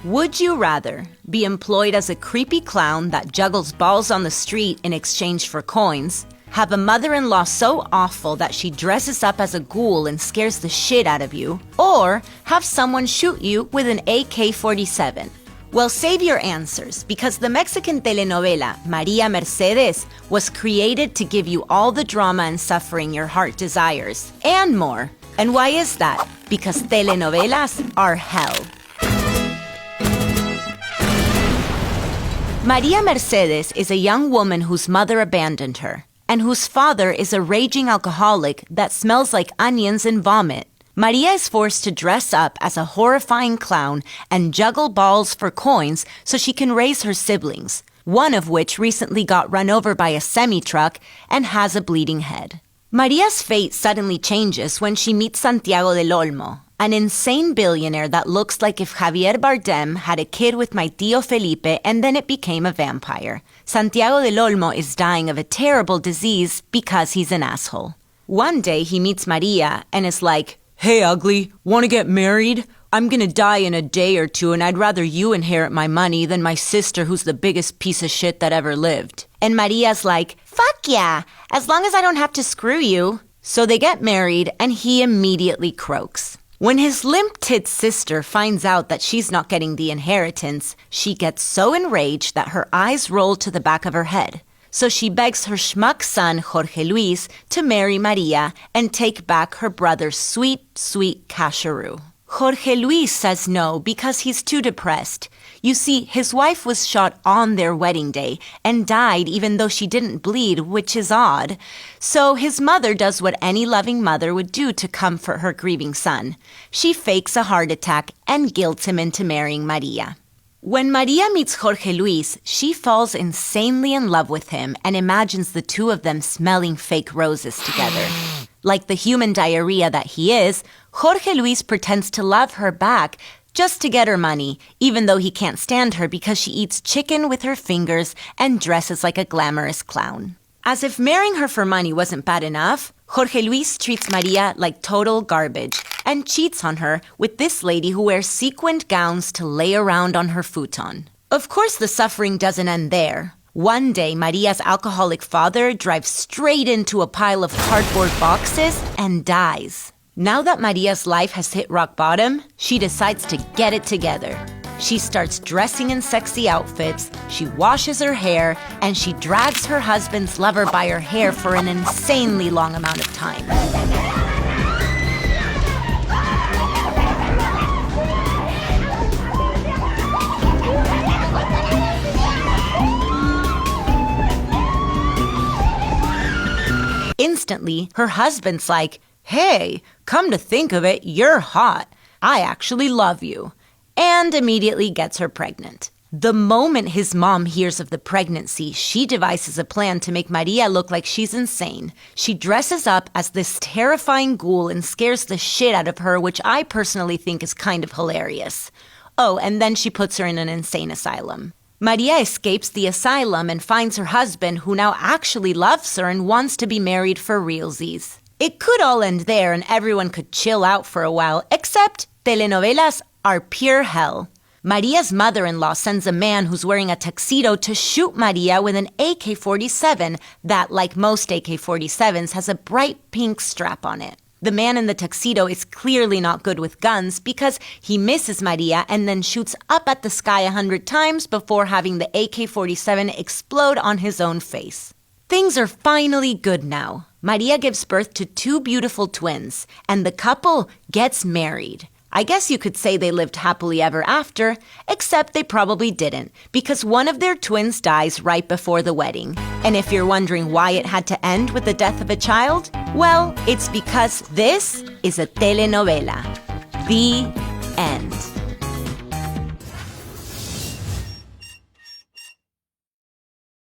Would you rather be employed as a creepy clown that juggles balls on the street in exchange for coins, have a mother-in-law so awful that she dresses up as a ghoul and scares the shit out of you, or have someone shoot you with an AK-47? Well, save your answers, because the Mexican telenovela María Mercedes was created to give you all the drama and suffering your heart desires, and more. And why is that? Because telenovelas are hell. María Mercedes is a young woman whose mother abandoned her, and whose father is a raging alcoholic that smells like onions and vomit. María is forced to dress up as a horrifying clown and juggle balls for coins so she can raise her siblings, one of which recently got run over by a semi-truck and has a bleeding head. María's fate suddenly changes when she meets Santiago del Olmo, an insane billionaire that looks like if Javier Bardem had a kid with my tío Felipe and then it became a vampire. Santiago del Olmo is dying of a terrible disease because he's an asshole. One day he meets María and is like, "Hey, ugly, wanna get married? I'm gonna die in a day or two and I'd rather you inherit my money than my sister who's the biggest piece of shit that ever lived." And María's like, "Fuck yeah, as long as I don't have to screw you." So they get married and he immediately croaks. When his limp-tit sister finds out that she's not getting the inheritance, she gets so enraged that her eyes roll to the back of her head. So she begs her schmuck son, Jorge Luis, to marry María and take back her brother's sweet, sweet casheroo. Jorge Luis says no because he's too depressed. You see, his wife was shot on their wedding day and died even though she didn't bleed, which is odd. So his mother does what any loving mother would do to comfort her grieving son. She fakes a heart attack and guilts him into marrying María. When María meets Jorge Luis, she falls insanely in love with him and imagines the two of them smelling fake roses together. Like the human diarrhea that he is, Jorge Luis pretends to love her back just to get her money, even though he can't stand her because she eats chicken with her fingers and dresses like a glamorous clown. As if marrying her for money wasn't bad enough, Jorge Luis treats María like total garbage and cheats on her with this lady who wears sequined gowns to lay around on her futon. Of course, the suffering doesn't end there. One day, María's alcoholic father drives straight into a pile of cardboard boxes and dies. Now that María's life has hit rock bottom, she decides to get it together. She starts dressing in sexy outfits, she washes her hair, and she drags her husband's lover by her hair for an insanely long amount of time. Instantly, her husband's like, "Hey, come to think of it, you're hot. I actually love you." And immediately gets her pregnant. The moment his mom hears of the pregnancy, she devises a plan to make María look like she's insane. She dresses up as this terrifying ghoul and scares the shit out of her, which I personally think is kind of hilarious. Oh, and then she puts her in an insane asylum. María escapes the asylum and finds her husband, who now actually loves her and wants to be married for realsies. It could all end there and everyone could chill out for a while, except telenovelas are pure hell. María's mother-in-law sends a man who's wearing a tuxedo to shoot María with an AK-47 that, like most AK-47s, has a bright pink strap on it. The man in the tuxedo is clearly not good with guns because he misses María and then shoots up at the sky 100 times before having the AK-47 explode on his own face. Things are finally good now. María gives birth to 2 beautiful twins, and the couple gets married. I guess you could say they lived happily ever after, except they probably didn't, because one of their twins dies right before the wedding. And if you're wondering why it had to end with the death of a child, well, it's because this is a telenovela. The end.